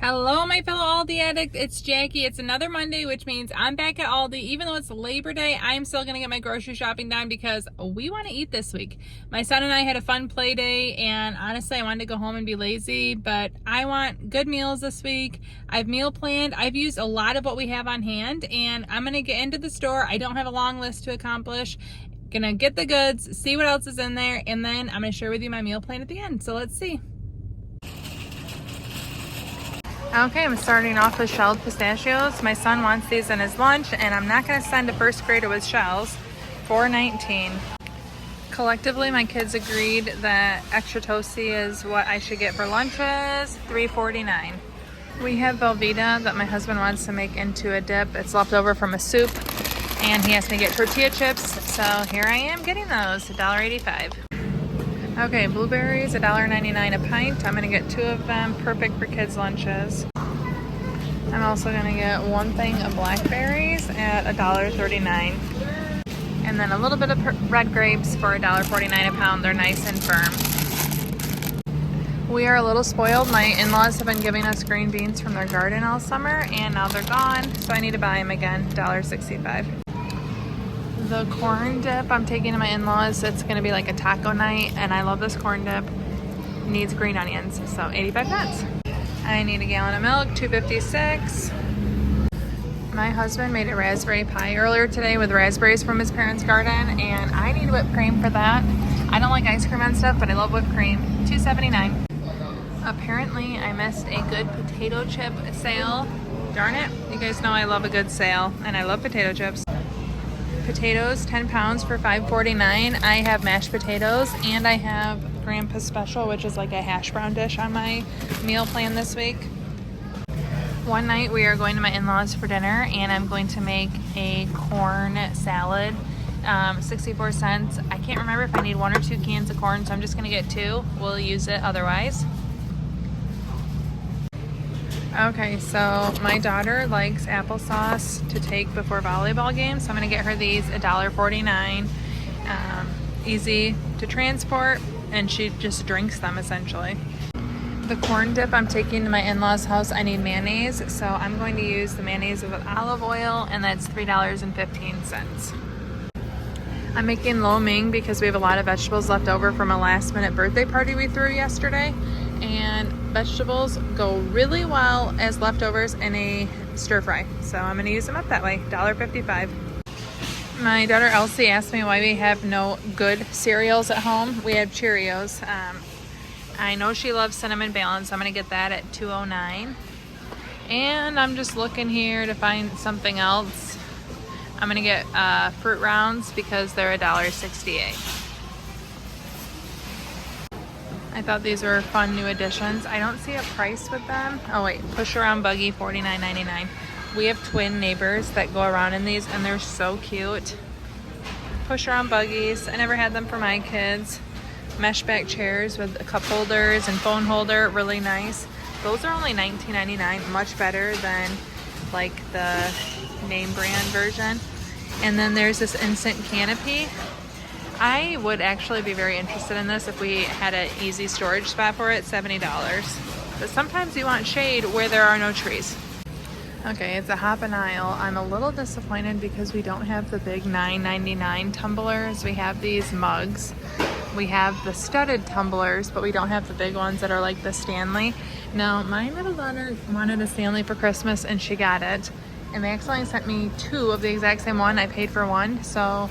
Hello, my fellow Aldi addict. It's Jackie. It's another Monday, which means I'm back at Aldi. Even though it's Labor Day, I'm still going to get my grocery shopping done because we want to eat this week. My son and I had a fun play day, and honestly, I wanted to go home and be lazy, but I want good meals this week. I've meal planned. I've used a lot of what we have on hand, and I'm going to get into the store. I don't have a long list to accomplish. Gonna get the goods, see what else is in there, and then I'm going to share with you my meal plan at the end. So let's see. Okay, I'm starting off with shelled pistachios. My son wants these in his lunch, and I'm not going to send a first grader with shells. $4.19. Collectively, my kids agreed that extra toasty is what I should get for lunches. $3.49. We have Velveeta that my husband wants to make into a dip. It's left over from a soup, and he asked me to get tortilla chips, so here I am getting those. $1.85. Okay, blueberries, $1.99 a pint. I'm going to get 2 of them, perfect for kids' lunches. I'm also going to get 1 thing of blackberries at $1.39. And then a little bit of red grapes for $1.49 a pound. They're nice and firm. We are a little spoiled. My in-laws have been giving us green beans from their garden all summer, and now they're gone, so I need to buy them again. $1.65. The corn dip I'm taking to my in-laws, it's going to be like a taco night, and I love this corn dip. Needs green onions, so 85 cents. I need a gallon of milk, $2.56. My husband made a raspberry pie earlier today with raspberries from his parents' garden, and I need whipped cream for that. I don't like ice cream and stuff, but I love whipped cream. $2.79. Apparently, I missed a good potato chip sale. Darn it. You guys know I love a good sale, and I love potato chips. Potatoes, 10 pounds for $5.49. I have mashed potatoes, and I have Grandpa's Special, which is like a hash brown dish on my meal plan this week. One night we are going to my in-laws for dinner, and I'm going to make a corn salad, 64 cents. I can't remember if I need 1 or 2 cans of corn, so I'm just going to get 2. We'll use it otherwise. Okay, so my daughter likes applesauce to take before volleyball games, so I'm going to get her these, $1.49. Easy to transport, and she just drinks them essentially. The corn dip I'm taking to my in-laws' house, I need mayonnaise, so I'm going to use the mayonnaise with olive oil, and that's $3.15. I'm making lo mein because we have a lot of vegetables left over from a last-minute birthday party we threw yesterday, and vegetables go really well as leftovers in a stir fry, so I'm going to use them up that way. $1.55. My daughter Elsie asked me why we have no good cereals at home. We have Cheerios. I know she loves Cinnamon Balance, so I'm going to get that at $2.09. And I'm just looking here to find something else. I'm going to get Fruit Rounds because they're $1.68. I thought these were fun new additions. I don't see a price with them. Oh wait, Push Around Buggy, $49.99. We have twin neighbors that go around in these, and they're so cute. Push Around Buggies. I never had them for my kids. Mesh back chairs with cup holders and phone holder, really nice. Those are only $19.99, much better than like the name brand version. And then there's this instant canopy. I would actually be very interested in this if we had an easy storage spot for it, $70. But sometimes you want shade where there are no trees. Okay, it's a hop and aisle. I'm a little disappointed because we don't have the big $9.99 tumblers. We have these mugs. We have the studded tumblers, but we don't have the big ones that are like the Stanley. Now, my middle daughter wanted a Stanley for Christmas, and she got it. And they actually sent me 2 of the exact same one. I paid for 1, so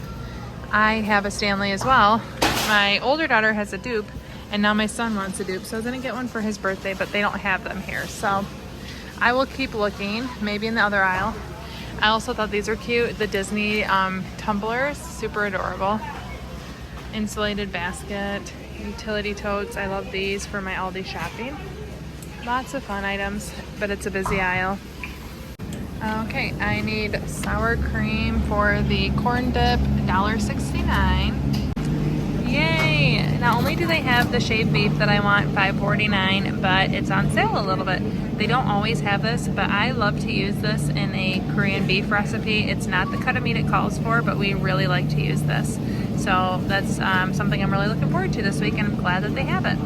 I have a Stanley as well. My older daughter has a dupe, and now my son wants a dupe, so I was gonna get one for his birthday, but they don't have them here, so I will keep looking, maybe in the other aisle. I also thought these were cute, the Disney tumblers, super adorable. Insulated basket, utility totes, I love these for my Aldi shopping. Lots of fun items, but it's a busy aisle. Okay, I need sour cream for the corn dip, $1.69. Yay! Not only do they have the shaved beef that I want, $5.49, but it's on sale a little bit. They don't always have this, but I love to use this in a Korean beef recipe. It's not the cut of meat it calls for, but we really like to use this. So that's something I'm really looking forward to this week, and I'm glad that they have it.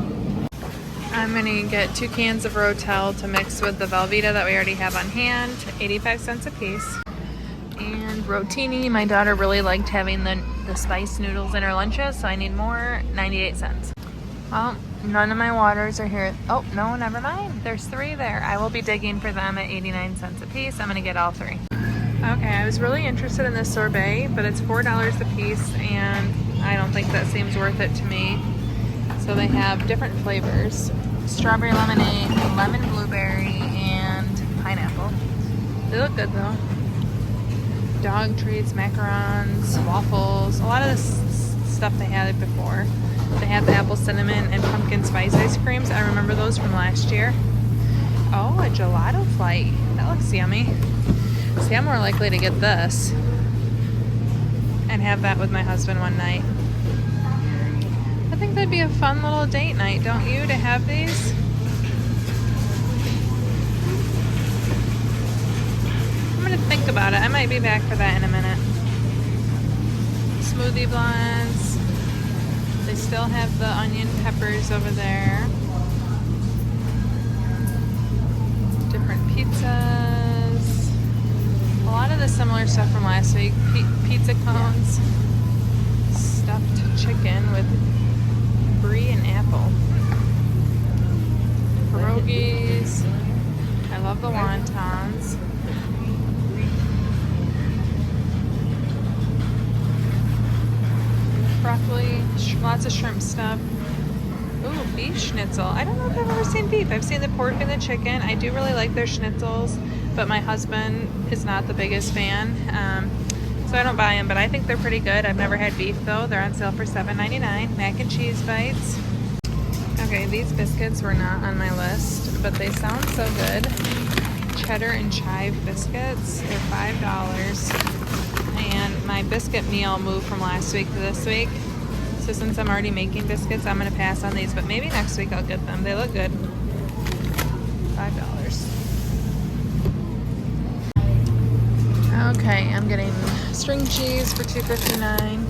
I'm gonna get 2 cans of Rotel to mix with the Velveeta that we already have on hand, 85 cents a piece. And rotini, my daughter really liked having the spice noodles in her lunches, so I need more, 98 cents. Well, none of my waters are here. Oh, no, never mind. There's 3 there. I will be digging for them at 89 cents a piece. I'm gonna get all 3. Okay, I was really interested in this sorbet, but it's $4 a piece, and I don't think that seems worth it to me. So they have different flavors. Strawberry lemonade, lemon blueberry, and pineapple. They look good though. Dog treats, macarons, waffles, a lot of this stuff they had before. They had the apple cinnamon and pumpkin spice ice creams. I remember those from last year. Oh, a gelato flight. That looks yummy. See, I'm more likely to get this and have that with my husband one night. I think that'd be a fun little date night, don't you, to have these? I'm gonna think about it. I might be back for that in a minute. Smoothie blends. They still have the onion peppers over there. Different pizzas. A lot of the similar stuff from last week. Pizza cones. Stuffed chicken with brie and apple. Pierogies. I love the wontons. Broccoli, lots of shrimp stuff. Ooh, beef schnitzel. I don't know if I've ever seen beef. I've seen the pork and the chicken. I do really like their schnitzels, but my husband is not the biggest fan, so I don't buy them, but I think they're pretty good. I've never had beef though. They're on sale for $7.99. Mac and cheese bites. Okay, these biscuits were not on my list, but they sound so good. Cheddar and chive biscuits. They're $5. And my biscuit meal moved from last week to this week. So since I'm already making biscuits, I'm going to pass on these. But maybe next week I'll get them. They look good. $5. Okay, I'm getting string cheese for $2.59.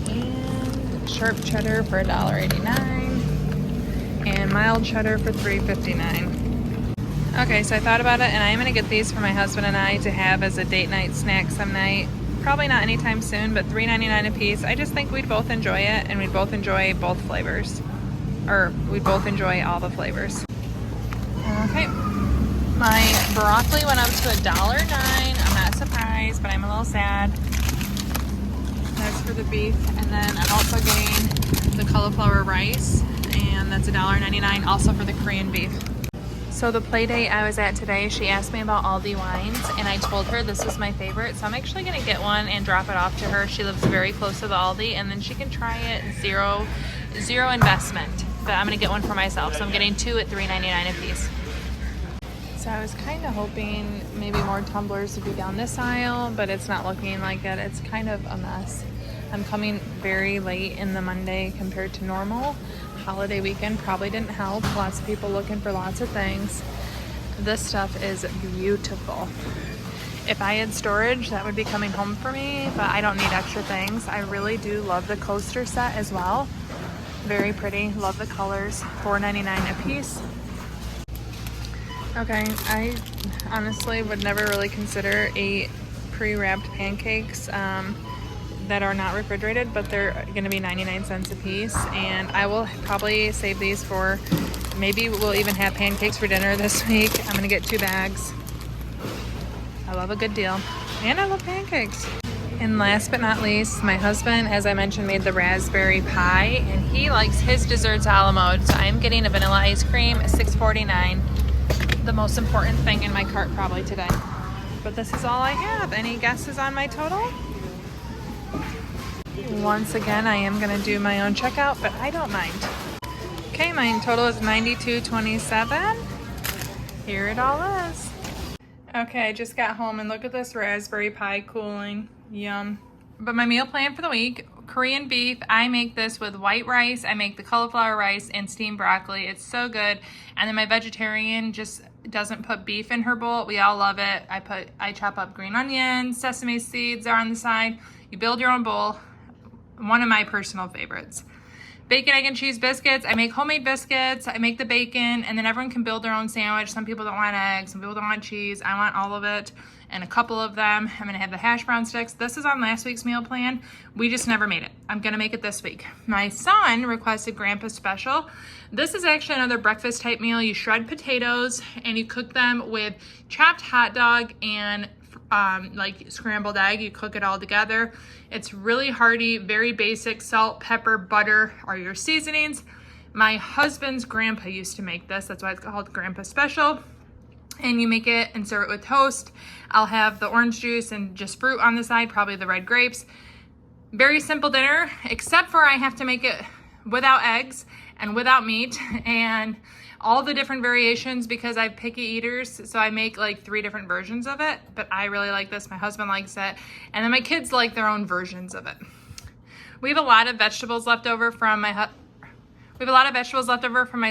And sharp cheddar for $1.89. And mild cheddar for $3.59. Okay, so I thought about it, and I'm going to get these for my husband and I to have as a date night snack some night. Probably not anytime soon, but $3.99 a piece. I just think we'd both enjoy it, and we'd both enjoy both flavors. Or we'd both enjoy all the flavors. Okay, my broccoli went up to $1.09. I'm not surprised, but I'm a little sad. That's for the beef. And then I'm also getting the cauliflower rice, and that's $1.99 also for the Korean beef. So the play date I was at today, she asked me about Aldi wines, and I told her this is my favorite, so I'm actually going to get one and drop it off to her. She lives very close to the Aldi, and then she can try it, zero investment, but I'm going to get one for myself, so I'm getting 2 at $3.99 a piece. So I was kind of hoping maybe more tumblers would be down this aisle, but it's not looking like it. It's kind of a mess. I'm coming very late in the Monday compared to normal. Holiday weekend probably didn't help. Lots of people looking for lots of things. This stuff is beautiful. If I had storage, that would be coming home for me, but I don't need extra things. I really do love the coaster set as well. Very pretty. Love the colors. $4.99 a piece. Okay, I honestly would never really consider pre-wrapped pancakes that are not refrigerated, but they're going to be 99 cents a piece, and I will probably save these for, maybe we'll even have pancakes for dinner this week. I'm going to get 2 bags. I love a good deal, and I love pancakes. And last but not least, my husband, as I mentioned, made the raspberry pie, and he likes his desserts a la mode, so I'm getting a vanilla ice cream, $6.49. The most important thing in my cart probably today. But this is all I have. Any guesses on my total? Once again, I am going to do my own checkout, but I don't mind. Okay, my total is $92.27. Here it all is. Okay, I just got home and look at this raspberry pie cooling. Yum. But my meal plan for the week, Korean beef. I make this with white rice. I make the cauliflower rice and steamed broccoli. It's so good. And then my vegetarian just doesn't put beef in her bowl. We all love it. I chop up green onions, sesame seeds are on the side. You build your own bowl. One of my personal favorites. bacon, egg, and cheese biscuits. I make homemade biscuits. I make the bacon, and then everyone can build their own sandwich. Some people don't want eggs. Some people don't want cheese. I want all of it and a couple of them. I'm gonna have the hash brown sticks. This is on last week's meal plan. We just never made it. I'm gonna make it this week. My son requested Grandpa's Special. This is actually another breakfast type meal. You shred potatoes and you cook them with chopped hot dog and like scrambled egg. You cook it all together. It's really hearty, very basic. Salt, pepper, butter are your seasonings. My husband's grandpa used to make this. That's why it's called Grandpa's Special. And you make it and serve it with toast. I'll have the orange juice and just fruit on the side, probably the red grapes. Very simple dinner, except for I have to make it without eggs and without meat and all the different variations because I have picky eaters. So I make like 3 different versions of it, but I really like this. My husband likes it. And then my kids like their own versions of it. We have a lot of vegetables left over from my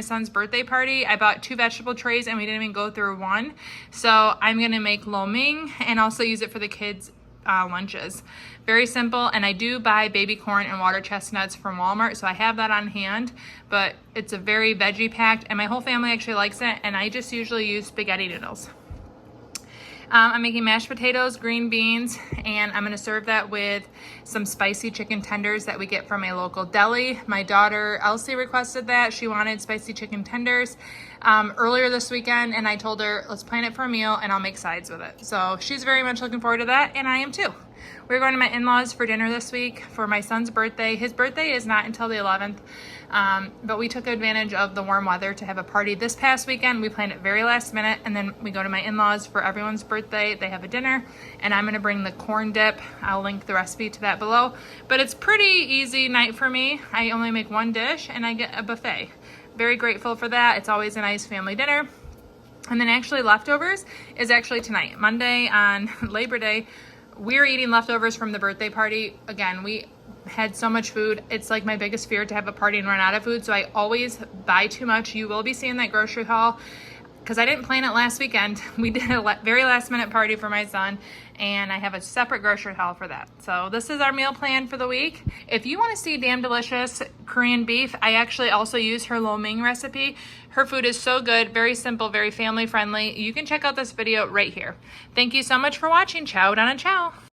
son's birthday party. I bought 2 vegetable trays and we didn't even go through one. So I'm gonna make lo mein and also use it for the kids' lunches. Very simple, and I do buy baby corn and water chestnuts from Walmart, so I have that on hand, but it's a very veggie packed and my whole family actually likes it, and I just usually use spaghetti noodles. I'm making mashed potatoes, green beans, and I'm gonna serve that with some spicy chicken tenders that we get from a local deli. My daughter Elsie requested that. She wanted spicy chicken tenders earlier this weekend, and I told her, let's plan it for a meal and I'll make sides with it. So she's very much looking forward to that, and I am too. We're going to my in-laws for dinner this week for my son's birthday. His birthday is not until the 11th, but we took advantage of the warm weather to have a party this past weekend. We planned it very last minute, and then we go to my in-laws for everyone's birthday. They have a dinner, and I'm going to bring the corn dip. I'll link the recipe to that below, but it's pretty easy night for me. I only make 1 dish, and I get a buffet. Very grateful for that. It's always a nice family dinner. And then actually leftovers is actually tonight, Monday on Labor Day. We're eating leftovers from the birthday party. Again, we had so much food. It's like my biggest fear to have a party and run out of food. So I always buy too much. You will be seeing that grocery haul because I didn't plan it last weekend. We did a very last minute party for my son, and I have a separate grocery haul for that. So this is our meal plan for the week. If you want to see damn delicious Korean beef, I actually also use her lo mein recipe. Her food is so good, very simple, very family friendly. You can check out this video right here. Thank you so much for watching. Ciao, Donna, ciao.